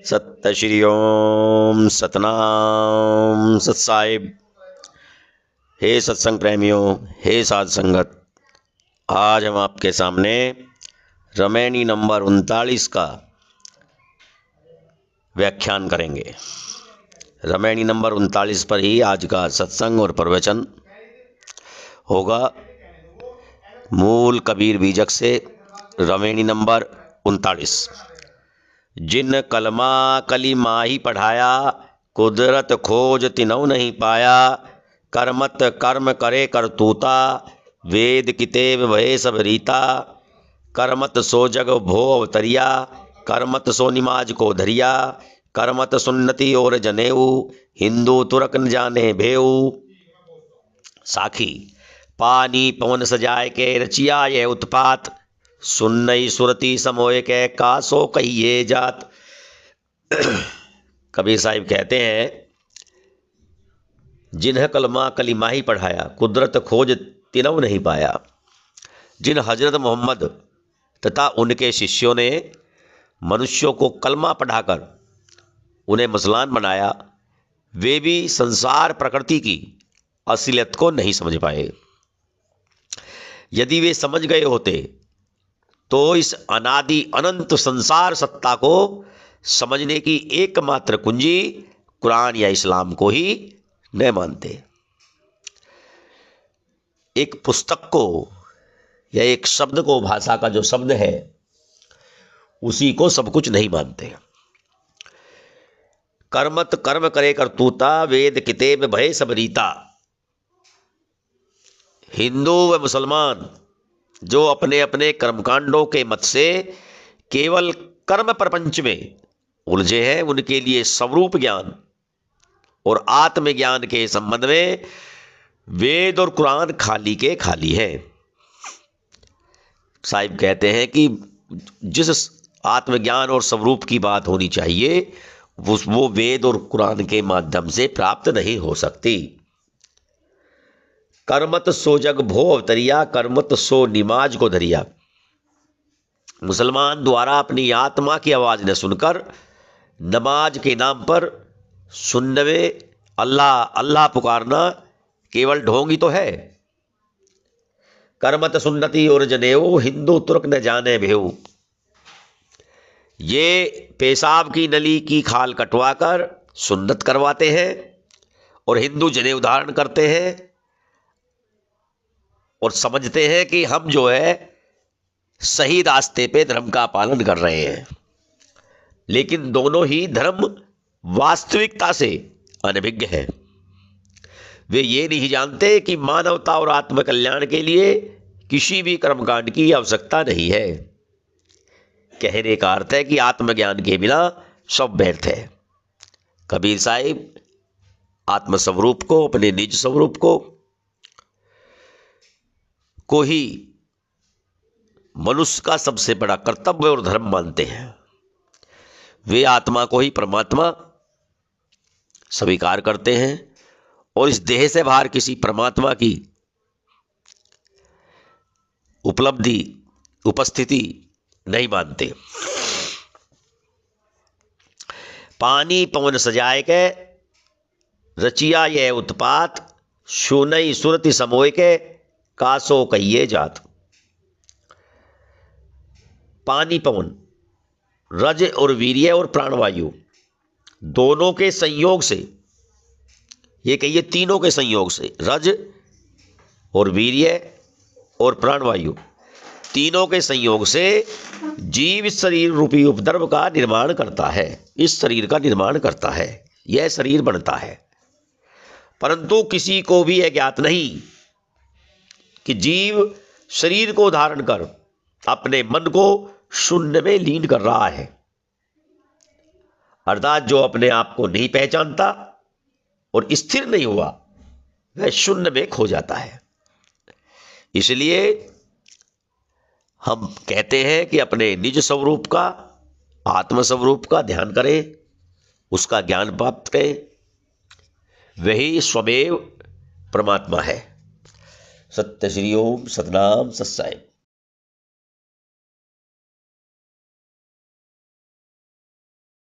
सत्य श्री ओम सतनाम सत साहिब। हे सत्संग प्रेमियों, हे साध संगत, आज हम आपके सामने रामायणी नंबर 39 का व्याख्यान करेंगे। रामायणी नंबर 39 पर ही आज का सत्संग और प्रवचन होगा। मूल कबीर बीजक से रामायणी नंबर 39। जिन कलमा कली माही पढ़ाया, कुदरत खोज तिनौ नहीं पाया। कर्मत कर्म करे करतूता, वेद कितेब भये सब रीता। कर्मत सो जग भो अवतरिया, कर्मत सो निमाज को धरिया। कर्मत सुन्नति और जनेऊ, हिंदू तुरक न जाने भेऊ। साखी पानी पवन सजाए के, रचिया यह उत्पात। सुन्नई सुरती समोय के, कासो कहिए जात। कबीर साहिब कहते हैं, जिन्ह कलमा कलिमा ही पढ़ाया, कुदरत खोज तिनौ नहीं पाया। जिन हजरत मोहम्मद तथा उनके शिष्यों ने मनुष्यों को कलमा पढ़ाकर उन्हें मुसलमान बनाया, वे भी संसार प्रकृति की असलियत को नहीं समझ पाए। यदि वे समझ गए होते तो इस अनादि अनंत संसार सत्ता को समझने की एकमात्र कुंजी कुरान या इस्लाम को ही न मानते। एक पुस्तक को या एक शब्द को, भाषा का जो शब्द है, उसी को सब कुछ नहीं मानते। कर्मत कर्म करे करतूता, वेद कितेब भय सब रीता। हिंदू व मुसलमान जो अपने अपने कर्मकांडों के मत से केवल कर्म प्रपंच में उलझे हैं, उनके लिए स्वरूप ज्ञान और आत्मज्ञान के संबंध में वेद और कुरान खाली के खाली है। साहिब कहते हैं कि जिस आत्मज्ञान और स्वरूप की बात होनी चाहिए, वो वेद और कुरान के माध्यम से प्राप्त नहीं हो सकती। कर्मत सो जग भो अवतरिया, कर्मत सो निमाज को धरिया। मुसलमान द्वारा अपनी आत्मा की आवाज न सुनकर नमाज के नाम पर सुन्नवे अल्लाह अल्लाह पुकारना केवल ढोंगी तो है। कर्मत सुन्नति और जनेऊ, हिंदू तुर्क न जाने भेऊ। ये पेशाब की नली की खाल कटवाकर सुन्नत करवाते हैं और हिंदू जनेऊ धारण करते हैं और समझते हैं कि हम जो है सही रास्ते पे धर्म का पालन कर रहे हैं। लेकिन दोनों ही धर्म वास्तविकता से अनभिज्ञ हैं। वे ये नहीं जानते कि मानवता और आत्मकल्याण के लिए किसी भी कर्मकांड की आवश्यकता नहीं है। कहने का अर्थ है कि आत्मज्ञान के बिना सब व्यर्थ है। कबीर साहिब आत्मस्वरूप को, अपने निज स्वरूप को ही मनुष्य का सबसे बड़ा कर्तव्य और धर्म मानते हैं। वे आत्मा को ही परमात्मा स्वीकार करते हैं और इस देह से बाहर किसी परमात्मा की उपलब्धि, उपस्थिति नहीं मानते। पानी पवन सजाए के, रचिया यह उत्पात। सुनई सुरति समोय के, कासो कहिए जात। पानी पवन, रज और वीर्य और प्राणवायु दोनों के संयोग से, ये कहिए तीनों के संयोग से, रज और वीर्य और प्राणवायु तीनों के संयोग से जीव शरीर रूपी उपद्रव का निर्माण करता है। इस शरीर का निर्माण करता है, यह शरीर बनता है। परंतु किसी को भी यह ज्ञात नहीं कि जीव शरीर को धारण कर अपने मन को शून्य में लीन कर रहा है। अर्थात जो अपने आप को नहीं पहचानता और स्थिर नहीं हुआ, वह शून्य में खो जाता है। इसलिए हम कहते हैं कि अपने निज स्वरूप का, आत्म स्वरूप का ध्यान करें, उसका ज्ञान प्राप्त करें। वही स्वमेव परमात्मा है। सत्य श्री ओम सतनाम सत साहिब।